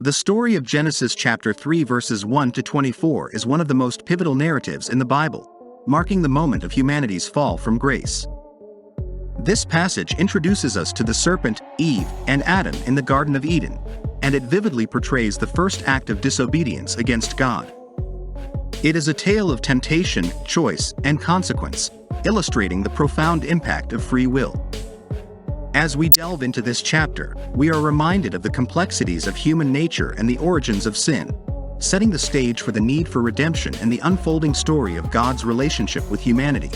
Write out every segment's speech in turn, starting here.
The story of Genesis chapter 3 verses 1 to 24 is one of the most pivotal narratives in the Bible, marking the moment of humanity's fall from grace. This passage introduces us to the serpent, Eve, and Adam in the Garden of Eden, and it vividly portrays the first act of disobedience against God. It is a tale of temptation, choice, and consequence, illustrating the profound impact of free will. As we delve into this chapter, we are reminded of the complexities of human nature and the origins of sin, setting the stage for the need for redemption and the unfolding story of God's relationship with humanity.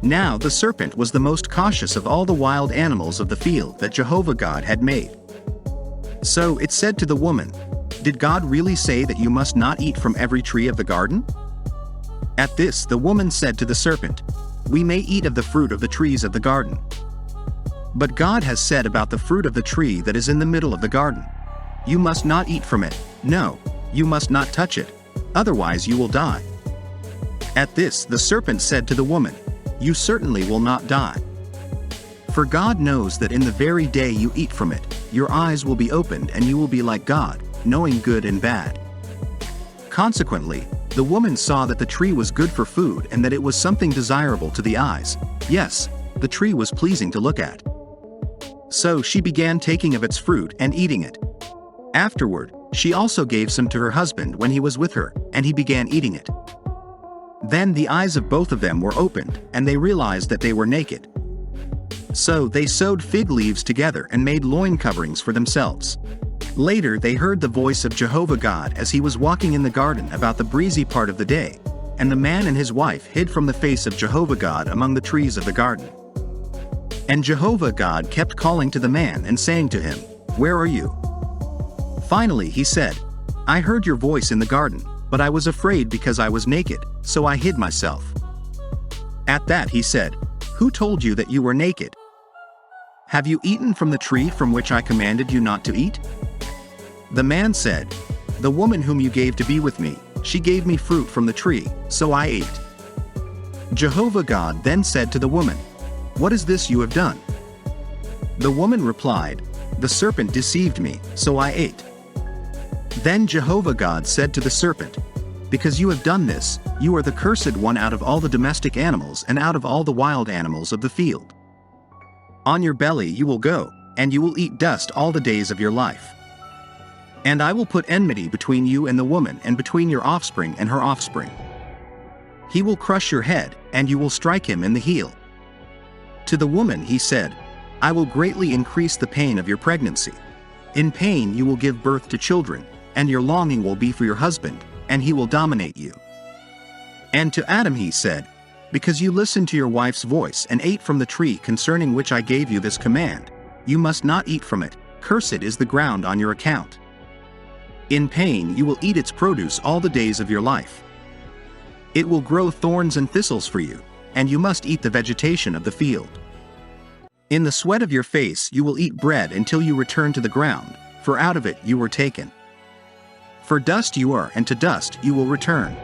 Now the serpent was the most cautious of all the wild animals of the field that Jehovah God had made. So it said to the woman, "Did God really say that you must not eat from every tree of the garden?" At this the woman said to the serpent, "We may eat of the fruit of the trees of the garden. But God has said about the fruit of the tree that is in the middle of the garden, 'You must not eat from it, no, you must not touch it, otherwise you will die.'" At this the serpent said to the woman, "You certainly will not die. For God knows that in the very day you eat from it, your eyes will be opened and you will be like God, knowing good and bad." Consequently, the woman saw that the tree was good for food and that it was something desirable to the eyes. Yes, the tree was pleasing to look at. So she began taking of its fruit and eating it. Afterward, she also gave some to her husband when he was with her, and he began eating it. Then the eyes of both of them were opened, and they realized that they were naked. So they sewed fig leaves together and made loin coverings for themselves. Later they heard the voice of Jehovah God as he was walking in the garden about the breezy part of the day, and the man and his wife hid from the face of Jehovah God among the trees of the garden. And Jehovah God kept calling to the man and saying to him, "Where are you?" Finally he said, "I heard your voice in the garden, but I was afraid because I was naked, so I hid myself." At that he said, "Who told you that you were naked? Have you eaten from the tree from which I commanded you not to eat?" The man said, "The woman whom you gave to be with me, she gave me fruit from the tree, so I ate." Jehovah God then said to the woman, "What is this you have done?" The woman replied, "The serpent deceived me, so I ate." Then Jehovah God said to the serpent, "Because you have done this, you are the cursed one out of all the domestic animals and out of all the wild animals of the field. On your belly you will go, and you will eat dust all the days of your life. And I will put enmity between you and the woman and between your offspring and her offspring. He will crush your head, and you will strike him in the heel." To the woman he said, "I will greatly increase the pain of your pregnancy. In pain you will give birth to children, and your longing will be for your husband, and he will dominate you." And to Adam he said, "Because you listened to your wife's voice and ate from the tree concerning which I gave you this command, you must not eat from it, cursed is the ground on your account. In pain you will eat its produce all the days of your life. It will grow thorns and thistles for you, and you must eat the vegetation of the field. In the sweat of your face you will eat bread until you return to the ground, for out of it you were taken. For dust you are, and to dust you will return."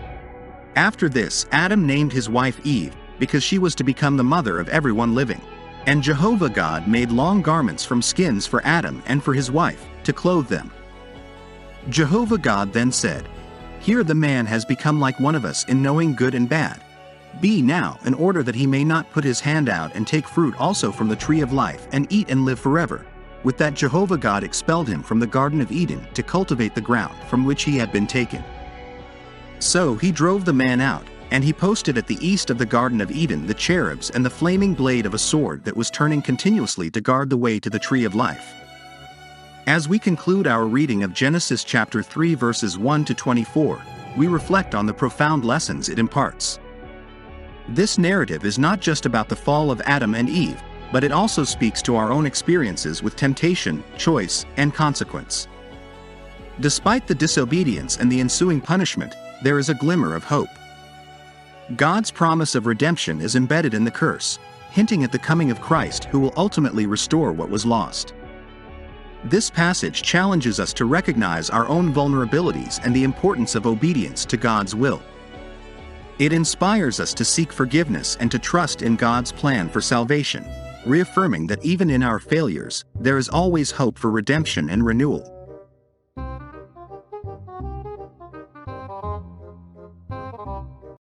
After this Adam named his wife Eve, because she was to become the mother of everyone living. And Jehovah God made long garments from skins for Adam and for his wife, to clothe them. Jehovah God then said, "Here the man has become like one of us in knowing good and bad. Be now, in order that he may not put his hand out and take fruit also from the tree of life and eat and live forever." With that Jehovah God expelled him from the Garden of Eden to cultivate the ground from which he had been taken. So he drove the man out, and he posted at the east of the Garden of Eden the cherubs and the flaming blade of a sword that was turning continuously to guard the way to the tree of life. As we conclude our reading of Genesis chapter 3 verses 1 to 24, we reflect on the profound lessons it imparts. This narrative is not just about the fall of Adam and Eve, but it also speaks to our own experiences with temptation, choice, and consequence. Despite the disobedience and the ensuing punishment, there is a glimmer of hope. God's promise of redemption is embedded in the curse, hinting at the coming of Christ who will ultimately restore what was lost. This passage challenges us to recognize our own vulnerabilities and the importance of obedience to God's will. It inspires us to seek forgiveness and to trust in God's plan for salvation, reaffirming that even in our failures, there is always hope for redemption and renewal.